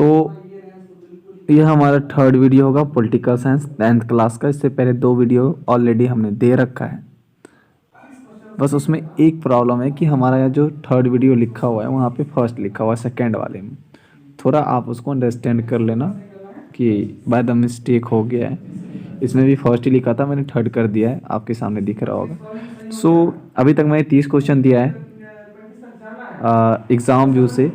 तो यह हमारा थर्ड वीडियो होगा पॉलिटिकल साइंस 10th क्लास का। इससे पहले 2 वीडियो ऑलरेडी हमने दे रखा है। बस उसमें एक प्रॉब्लम है कि हमारा यह जो थर्ड वीडियो लिखा हुआ है वहाँ पे फर्स्ट लिखा हुआ है सेकंड वाले में। थोड़ा आप उसको अंडरस्टैंड कर लेना कि बाय द मिस्टेक हो गया है। इसमें भी फर्स्ट ही लिखा था, मैंने थर्ड कर दिया है, आपके सामने दिख रहा होगा। सो अभी तक मैंने 30 क्वेश्चन दिया है एग्ज़ाम व्यू से।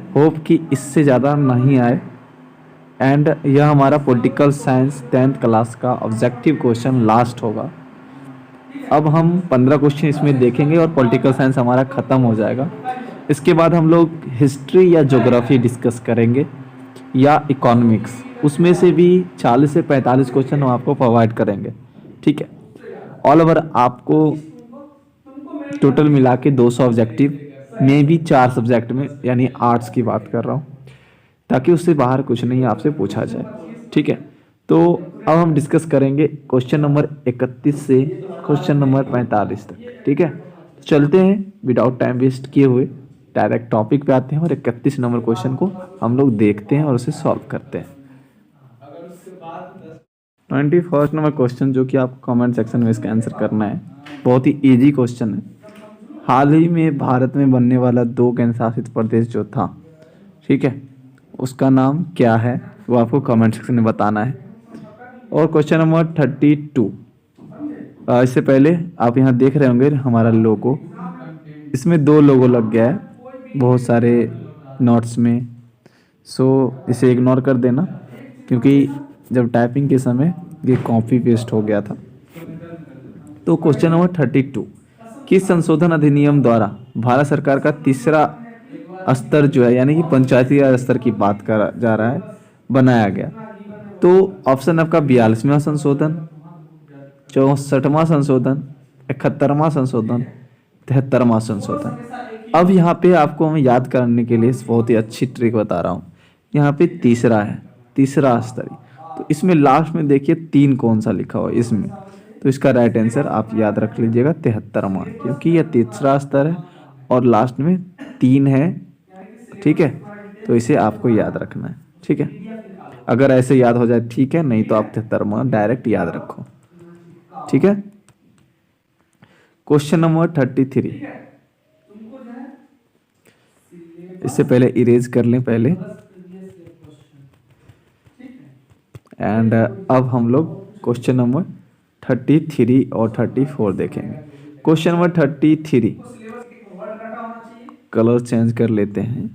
होप कि इससे ज़्यादा नहीं आए। एंड यह हमारा पॉलिटिकल साइंस 10th क्लास का ऑब्जेक्टिव क्वेश्चन लास्ट होगा। अब हम 15 क्वेश्चन इसमें देखेंगे और पॉलिटिकल साइंस हमारा ख़त्म हो जाएगा। इसके बाद हम लोग हिस्ट्री या ज्योग्राफी डिस्कस करेंगे या इकोनॉमिक्स। उसमें से भी 40 से 45 क्वेश्चन हम आपको प्रोवाइड करेंगे। ठीक है, ऑल ओवर आपको टोटल मिला के 200 ऑब्जेक्टिव में भी 4 सब्जेक्ट में, यानी आर्ट्स की बात कर रहा हूँ, ताकि उससे बाहर कुछ नहीं आपसे पूछा जाए। ठीक है, तो अब हम डिस्कस करेंगे क्वेश्चन नंबर 31 से क्वेश्चन नंबर 45 तक। ठीक है, चलते हैं विदाउट टाइम वेस्ट किए हुए डायरेक्ट टॉपिक पे आते हैं और 31 नंबर क्वेश्चन को हम लोग देखते हैं और उसे सॉल्व करते हैं। 21st नंबर क्वेश्चन जो कि आप कमेंट सेक्शन में इसका आंसर करना है, बहुत ही इजी क्वेश्चन है। हाल ही में भारत में बनने वाला 2 केंद्र शासित प्रदेश जो था, ठीक है, उसका नाम क्या है वो आपको कमेंट सेक्शन में बताना है। और क्वेश्चन नंबर 32, इससे पहले आप यहाँ देख रहे होंगे हमारा लोगो, इसमें 2 लोगो लग गया है बहुत सारे नोट्स में। सो इसे इग्नोर कर देना, क्योंकि जब टाइपिंग के समय ये कॉपी पेस्ट हो गया था। तो क्वेश्चन नंबर 32, किस संशोधन अधिनियम द्वारा भारत सरकार का तीसरा स्तर जो है, यानी कि पंचायती राज स्तर की बात करा जा रहा है, बनाया गया? तो ऑप्शन आपका 42वां संशोधन, 64वां संशोधन, 71वां संशोधन, 73वां संशोधन। अब यहाँ पे आपको मैं याद करने के लिए बहुत ही अच्छी ट्रिक बता रहा हूँ। यहाँ पे तीसरा है, तीसरा स्तर। तो इसमें लास्ट में देखिए 3 कौन सा लिखा हुआ है इसमें, तो इसका राइट आंसर आप याद रख लीजिएगा 73वां, क्योंकि यह तीसरा स्तर है और लास्ट में 3 है। ठीक है, तो इसे आपको याद रखना है। ठीक है, अगर ऐसे याद हो जाए ठीक है, नहीं तो आप 73वां डायरेक्ट याद रखो। ठीक है, क्वेश्चन नंबर 33, इससे पहले इरेज कर लें पहले। एंड अब हम लोग क्वेश्चन नंबर 33 और 34 देखेंगे। क्वेश्चन नंबर 33, कलर चेंज कर लेते हैं।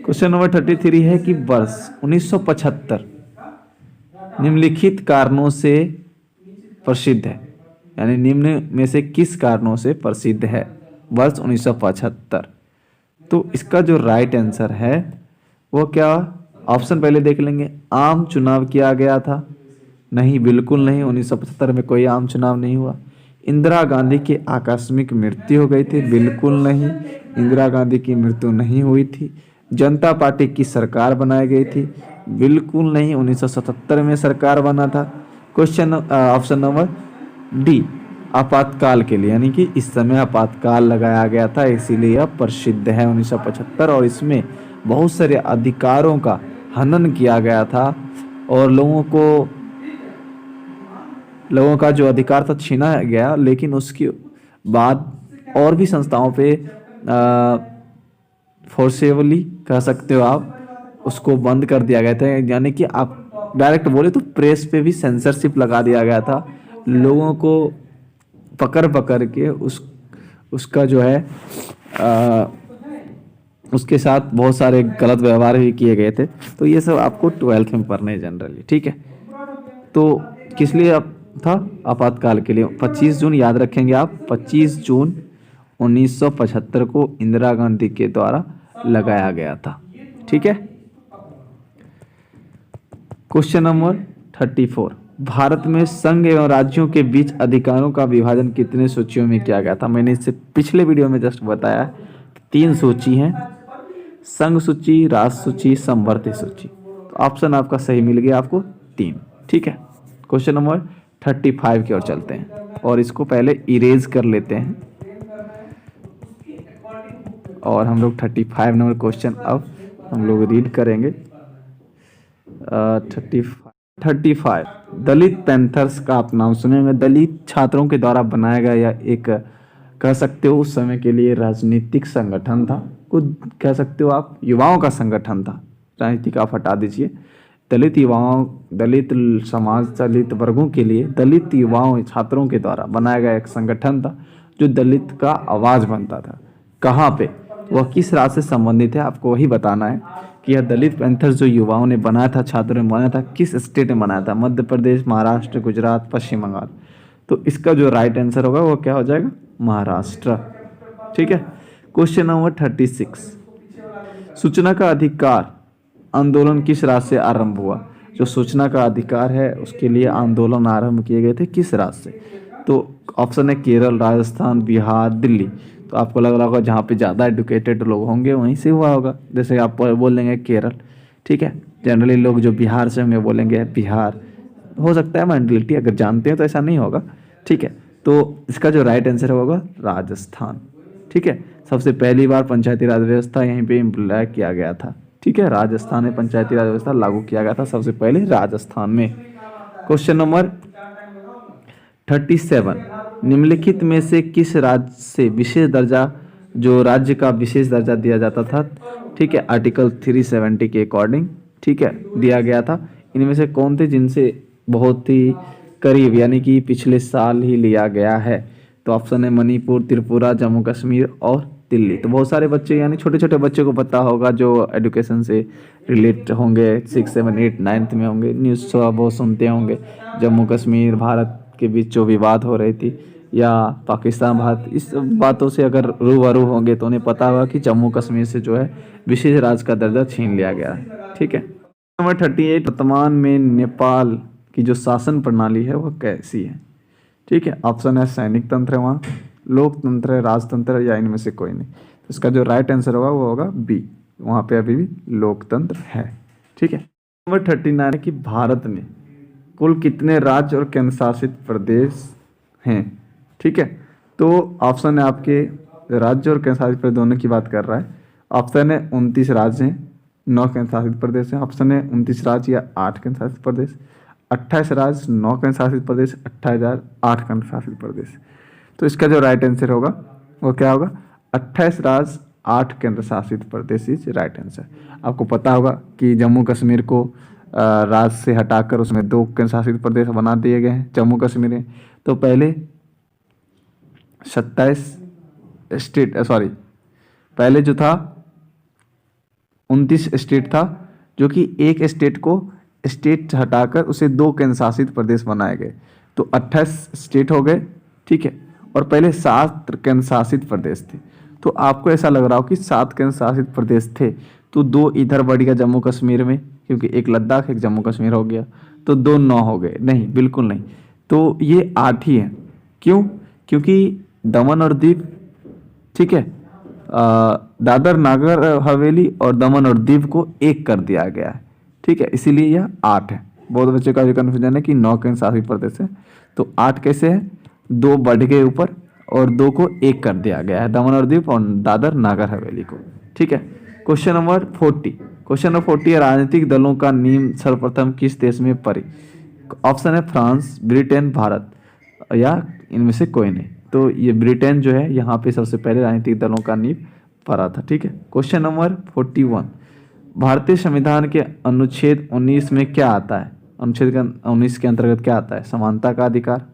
क्वेश्चन नंबर 33 है कि वर्ष 1975 निम्नलिखित कारणों से प्रसिद्ध है, यानी निम्न में से किस कारणों से प्रसिद्ध है वर्ष 1975? तो इसका जो राइट आंसर है वो क्या? ऑप्शन पहले देख लेंगे। आम चुनाव किया गया था, नहीं, बिल्कुल नहीं, 1975 में कोई आम चुनाव नहीं हुआ। इंदिरा गांधी की आकस्मिक मृत्यु हो गई थी, बिल्कुल नहीं, इंदिरा गांधी की मृत्यु नहीं हुई थी। जनता पार्टी की सरकार बनाई गई थी, बिल्कुल नहीं, 1977 में सरकार बना था। क्वेश्चन ऑप्शन नंबर डी, आपातकाल के लिए, यानी कि इस समय आपातकाल लगाया गया था, इसीलिए यह प्रसिद्ध है 1975। और इसमें बहुत सारे अधिकारों का हनन किया गया था और लोगों का जो अधिकार था छीना गया, लेकिन उसके बाद और भी संस्थाओं पे फोर्सेबली कह सकते हो आप, उसको बंद कर दिया गया था। यानी कि आप डायरेक्ट बोले तो प्रेस पे भी सेंसरशिप लगा दिया गया था। लोगों को पकड़ पकड़ के उसका जो है उसके साथ बहुत सारे गलत व्यवहार भी किए गए थे। तो ये सब आपको 12th में पढ़ना है जनरली। ठीक है, तो किस लिए था? आपातकाल के लिए। 25 जून याद रखेंगे आप, 25 जून 1975 को इंदिरा गांधी के द्वारा लगाया गया था। ठीक है, क्वेश्चन नंबर 34, भारत में संघ एवं राज्यों के बीच अधिकारों का विभाजन कितने सूचियों में किया गया था? मैंने इससे पिछले वीडियो में जस्ट बताया 3 सूची हैं, संघ सूची, राष्ट्र सूची, समवर्ती सूची। तो ऑप्शन आपका सही मिल गया आपको 3। ठीक है, क्वेश्चन नंबर 35 की ओर चलते हैं और इसको पहले इरेज कर लेते हैं और हम लोग 35 नंबर क्वेश्चन अब हम लोग रीड करेंगे। 35 दलित पैंथर्स का आप नाम सुने होंगे। दलित छात्रों के द्वारा बनाया गया यह एक, कह सकते हो उस समय के लिए राजनीतिक संगठन था, कुछ कह सकते हो आप युवाओं का संगठन था। राजनीतिक आप हटा दीजिए। दलित युवाओं, दलित समाज, दलित वर्गों के लिए दलित युवाओं छात्रों के द्वारा बनाया गया एक संगठन था जो दलित का आवाज़ बनता था। कहाँ पे, वह किस राज्य से संबंधित है, आपको वही बताना है कि यह दलित पैंथर्स जो युवाओं ने बनाया था, छात्रों ने बनाया था, किस स्टेट में बनाया था। मध्य प्रदेश, महाराष्ट्र, गुजरात, पश्चिम बंगाल। तो इसका जो राइट आंसर होगा वो क्या हो जाएगा, महाराष्ट्र। ठीक है। क्वेश्चन नंबर 36, सूचना का अधिकार आंदोलन किस राज्य से आरंभ हुआ। जो सूचना का अधिकार है उसके लिए आंदोलन आरंभ किए गए थे किस राज्य से। तो ऑप्शन है केरल, राजस्थान, बिहार, दिल्ली। तो आपको लग रहा होगा जहाँ पे ज़्यादा एडुकेटेड लोग होंगे वहीं से हुआ होगा। जैसे आप बोल देंगे केरल, ठीक है। जनरली लोग जो बिहार से होंगे बोलेंगे बिहार। हो सकता है मेंटलिटी, अगर जानते हैं तो ऐसा नहीं होगा, ठीक है। तो इसका जो राइट आंसर होगा राजस्थान, ठीक है। सबसे पहली बार पंचायती राज व्यवस्था यहीं पे इम्प्लाई किया गया था, ठीक है। राजस्थान में पंचायती राज व्यवस्था लागू किया गया था सबसे पहले राजस्थान में। क्वेश्चन नंबर 37, निम्नलिखित में से किस राज्य से विशेष दर्जा, जो राज्य का विशेष दर्जा दिया जाता था, ठीक है, आर्टिकल 370 के अकॉर्डिंग, ठीक है, दिया गया था। इनमें से कौन थे जिनसे बहुत ही करीब यानी कि पिछले साल ही लिया गया है। तो ऑप्शन है मणिपुर, त्रिपुरा, जम्मू कश्मीर और दिल्ली। तो बहुत सारे बच्चे यानी छोटे छोटे बच्चे को पता होगा जो एजुकेशन से रिलेट होंगे, 6, 7, 8, 9 में होंगे, न्यूज़ थोड़ा बहुत सुनते होंगे। जम्मू कश्मीर भारत के बीच जो विवाद हो रही थी, या पाकिस्तान भारत, इस बातों से अगर रूबरू होंगे तो उन्हें पता होगा कि जम्मू कश्मीर से जो है विशेष राज्य का दर्जा छीन लिया गया है, ठीक है। नंबर 38, वर्तमान में नेपाल की जो शासन प्रणाली है वह कैसी है, ठीक है। ऑप्शन है सैनिक तंत्र है वहाँ, लोकतंत्र है, राजतंत्र है, या इनमें से कोई नहीं। तो इसका जो राइट आंसर होगा वो होगा बी, वहाँ पे अभी भी लोकतंत्र है, ठीक है। नंबर 39 है कि भारत में कुल कितने राज्य और केंद्र शासित प्रदेश हैं, ठीक है। तो ऑप्शन है आपके राज्य और केंद्र शासित प्रदेश दोनों की बात कर रहा है। ऑप्शन है 29 राज्य हैं, 9 केंद्र शासित प्रदेश हैं। ऑप्शन है 29 राज्य या 8 केंद्र शासित प्रदेश, 28 राज्य, 9 केंद्र शासित प्रदेश, 28,000, 8 केंद्र शासित प्रदेश। तो इसका जो राइट आंसर होगा वो क्या होगा, 28 राज्य, 8 केंद्र शासित प्रदेश इज राइट आंसर। आपको पता होगा कि जम्मू कश्मीर को राज्य से हटाकर उसमें 2 केंद्र शासित प्रदेश बना दिए गए हैं जम्मू कश्मीर में। तो पहले 27 स्टेट, सॉरी, पहले जो था 29 स्टेट था, जो कि एक स्टेट को स्टेट हटाकर उसे 2 केंद्र शासित प्रदेश बनाए गए। तो 28 स्टेट हो गए, ठीक है। और पहले 7 केंद्र शासित प्रदेश थे। तो आपको ऐसा लग रहा हो कि 7 केंद्र शासित प्रदेश थे तो 2 इधर बढ़ गया जम्मू कश्मीर में, क्योंकि एक लद्दाख एक जम्मू कश्मीर हो गया, तो 2 9 हो गए। नहीं, बिल्कुल नहीं। तो ये 8 ही है। क्यों? क्योंकि दमन और दीव, ठीक है, दादर नागर हवेली और दमन और दीव को एक कर दिया गया है, ठीक है, इसीलिए यह 8 है। बहुत बच्चों का जो कन्फ्यूजन है कि 9 केंद्र शासित प्रदेश है, तो 8 कैसे है, 2 बढ़ गए ऊपर और 2 को एक कर दिया गया है, दमन और दीव और दादर नागर हवेली को, ठीक है। क्वेश्चन नंबर 40, क्वेश्चन नंबर 40 है, राजनीतिक दलों का नींव सर्वप्रथम किस देश में पड़ी। ऑप्शन है फ्रांस, ब्रिटेन, भारत, या इनमें से कोई नहीं। तो ये ब्रिटेन जो है यहाँ पे सबसे पहले राजनीतिक दलों का नींव पड़ा था, ठीक है। क्वेश्चन नंबर 41, भारतीय संविधान के अनुच्छेद 19 में क्या आता है। अनुच्छेद 19 के अंतर्गत क्या आता है। समानता का अधिकार,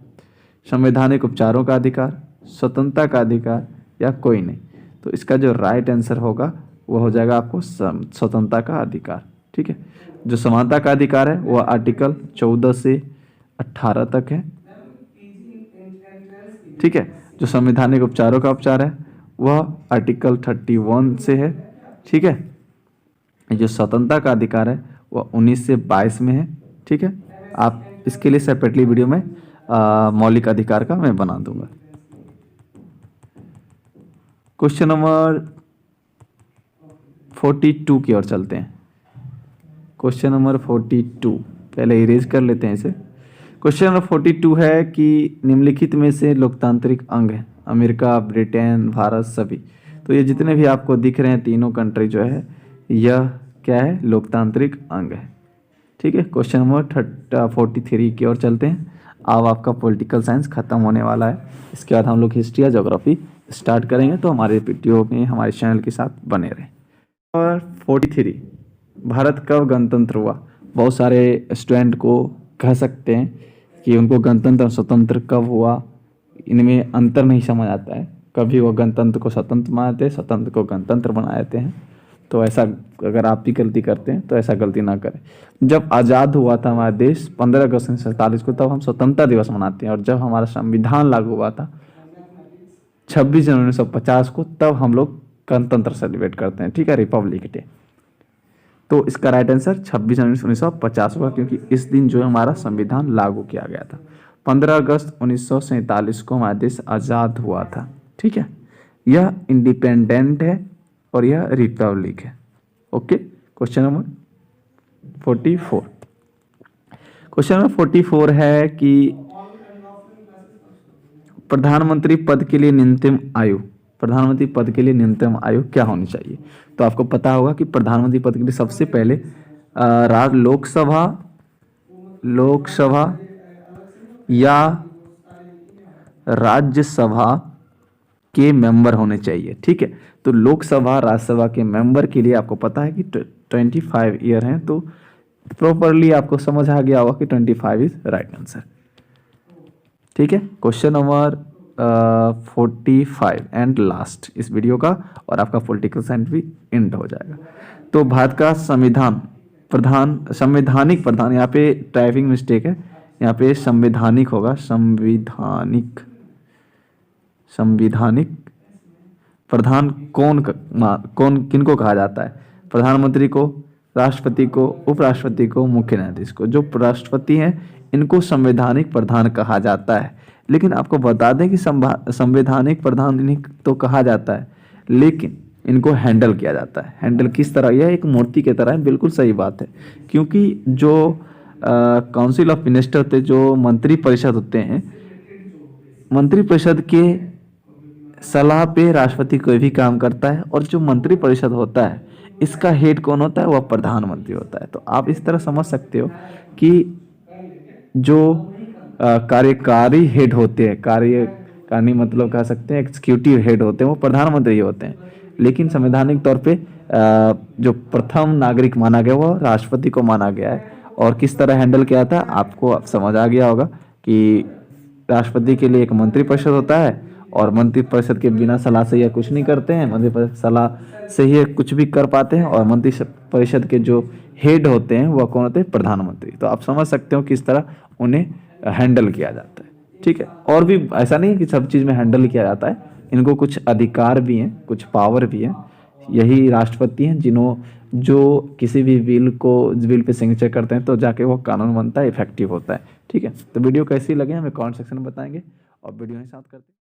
संवैधानिक उपचारों का अधिकार, स्वतंत्रता का अधिकार, या कोई नहीं। तो इसका जो राइट आंसर होगा वो हो जाएगा आपको स्वतंत्रता का अधिकार, ठीक है। जो समानता का अधिकार है वह आर्टिकल 14 से 18 तक है, ठीक है। जो संवैधानिक उपचारों का उपचार है वह आर्टिकल 31 से है, ठीक है। जो स्वतंत्रता का अधिकार है वह 19 से 22 में है, ठीक है। आप इसके लिए सेपरेटली वीडियो में मौलिक अधिकार का मैं बना दूंगा। क्वेश्चन नंबर 42 की ओर चलते हैं। क्वेश्चन नंबर 42 पहले इरेज कर लेते हैं इसे। क्वेश्चन नंबर 42 है कि निम्नलिखित में से लोकतांत्रिक अंग है। अमेरिका, ब्रिटेन, भारत, सभी। तो ये जितने भी आपको दिख रहे हैं तीनों कंट्री जो है यह क्या है, लोकतांत्रिक अंग है। ठीक है, क्वेश्चन नंबर 43 की ओर चलते हैं। अब आपका पॉलिटिकल साइंस खत्म होने वाला है, इसके बाद हम लोग हिस्ट्री या ज्योग्राफी स्टार्ट करेंगे। तो हमारे वीडियो में हमारे चैनल के साथ बने रहें। और 43, भारत कब गणतंत्र हुआ? बहुत सारे स्टूडेंट को कह सकते हैं कि उनको गणतंत्र और स्वतंत्र कब हुआ, इनमें अंतर नहीं समझ आता है। कभी वो गणतंत्र को स्वतंत्र बनाते हैं, स्वतंत्र को गणतंत्र बना देते हैं। तो ऐसा अगर आप भी गलती करते हैं तो ऐसा गलती ना करें। जब आज़ाद हुआ था हमारा देश 15 अगस्त 1947 को, तब हम स्वतंत्रता दिवस मनाते हैं। और जब हमारा संविधान लागू हुआ था 26 जनवरी 1950 को, तब हम लोग गणतंत्र सेलिब्रेट करते हैं। ठीक है, रिपब्लिक डे। तो इसका राइट आंसर 26 जनवरी 1950 हुआ, क्योंकि इस दिन जो है हमारा संविधान लागू किया गया था। 15 अगस्त 1947 को हमारा देश आज़ाद हुआ था। ठीक है, यह इंडिपेंडेंट है और यह रिपब्लिक है। Okay, question number 44। Question number 44 है कि प्रधानमंत्री पद के लिए न्यूनतम आयु, प्रधानमंत्री पद के लिए न्यूनतम आयु क्या होनी चाहिए? तो आपको पता होगा कि प्रधानमंत्री पद के लिए सबसे पहले लोकसभा या राज्यसभा के मेंबर होने चाहिए। ठीक है, तो लोकसभा राज्यसभा के मेंबर के लिए आपको पता है कि 25 ईयर हैं। तो प्रॉपरली आपको समझ आ गया होगा कि 25 इज राइट आंसर। ठीक है, क्वेश्चन नंबर 45 एंड लास्ट इस वीडियो का, और आपका पॉलिटिकल साइंस भी एंड हो जाएगा। तो भारत का संवैधानिक प्रधान, यहाँ पे टाइपिंग मिस्टेक है, यहाँ पे संवैधानिक होगा, संविधानिक प्रधान कौन किनको कहा जाता है? प्रधानमंत्री को, राष्ट्रपति को, उपराष्ट्रपति को, मुख्य न्यायाधीश को। जो राष्ट्रपति हैं इनको संवैधानिक प्रधान कहा जाता है। लेकिन आपको बता दें कि संवैधानिक प्रधान इन्हें तो कहा जाता है, लेकिन इनको हैंडल किया जाता है। हैंडल किस तरह? यह एक मूर्ति की तरह है। बिल्कुल सही बात है, क्योंकि जो काउंसिल ऑफ मिनिस्टर होते, जो मंत्री परिषद होते हैं, मंत्री परिषद के सलाह पे राष्ट्रपति कोई भी काम करता है। और जो मंत्री परिषद होता है इसका हेड कौन होता है? वह प्रधानमंत्री होता है। तो आप इस तरह समझ सकते हो कि जो कार्यकारी हेड होते हैं, कार्यकारिणी मतलब कह सकते हैं एग्जीक्यूटिव हेड होते हैं, वो प्रधानमंत्री होते हैं। लेकिन संवैधानिक तौर पे जो प्रथम नागरिक माना गया वो राष्ट्रपति को माना गया है। और किस तरह हैंडल किया था आपको अब समझ आ गया होगा कि राष्ट्रपति के लिए एक मंत्री परिषद होता है, और मंत्री परिषद के बिना सलाह से यह कुछ नहीं करते हैं, मंत्री परिषद सलाह से ही कुछ भी कर पाते हैं। और मंत्री परिषद के जो हेड होते हैं वह कौन होते हैं? प्रधानमंत्री। तो आप समझ सकते हो किस तरह उन्हें हैंडल किया जाता है। ठीक है, और भी ऐसा नहीं है कि सब चीज़ में हैंडल किया जाता है, इनको कुछ अधिकार भी हैं, कुछ पावर भी हैं। यही राष्ट्रपति हैं जो किसी भी बिल पे सिग्नेचर करते हैं तो जाके वो कानून बनता है, इफेक्टिव होता है। ठीक है, तो वीडियो कैसी लगे हमें कमेंट सेक्शन में बताएंगे, और वीडियो के साथ करते हैं।